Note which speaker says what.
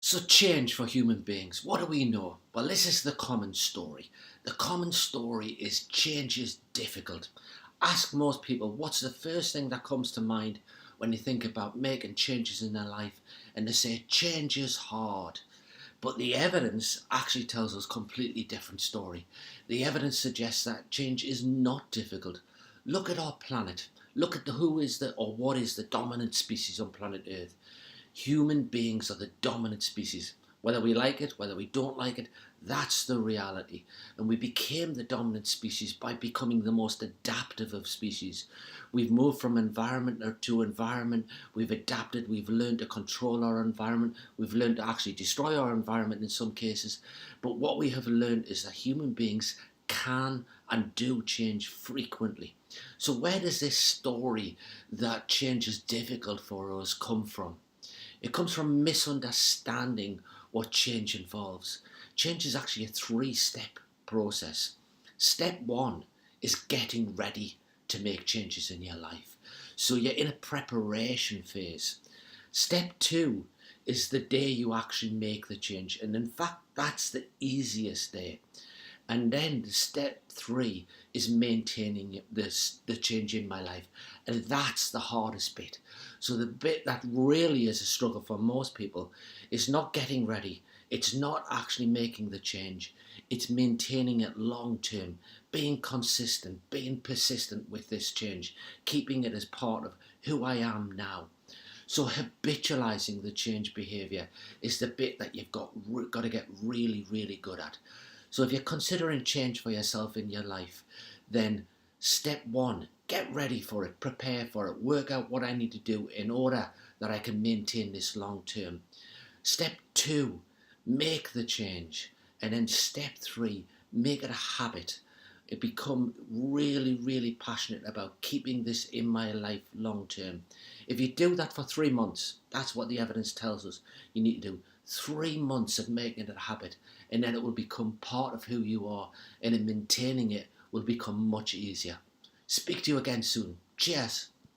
Speaker 1: So change for human beings, what do we know? Well, this is the common story. The common story is change is difficult. Ask most people what's the first thing that comes to mind when you think about making changes in their life, and they say change is hard. But the evidence actually tells us a completely different story. The evidence suggests that change is not difficult. Look at our planet. Look at who is the or what is the dominant species on planet Earth. Human beings are the dominant species. Whether we like it, whether we don't like it, that's the reality. And we became the dominant species by becoming the most adaptive of species. We've moved from environment to environment. We've adapted. We've learned to control our environment. We've learned to actually destroy our environment in some cases. But what we have learned is that human beings can and do change frequently. So where does this story that change is difficult for us come from? It comes from misunderstanding what change involves. Change is actually a three-step process. Step one is getting ready to make changes in your life. So you're in a preparation phase. Step two is the day you actually make the change. And in fact, that's the easiest day. And then step three is maintaining the change in my life. And that's the hardest bit. So the bit that really is a struggle for most people is not getting ready. It's not actually making the change. It's maintaining it long term, being consistent, being persistent with this change, keeping it as part of who I am now. So habitualizing the change behavior is the bit that you've got to get really, really good at. So if you're considering change for yourself in your life, then step one, get ready for it, prepare for it, work out what I need to do in order that I can maintain this long term. Step two, make the change. And then step three, make it a habit. It become really, really passionate about keeping this in my life long term. If you do that for 3 months, that's what the evidence tells us you need to do. 3 months of making it a habit, and then it will become part of who you are, and in maintaining it will become much easier. Speak to you again soon. Cheers.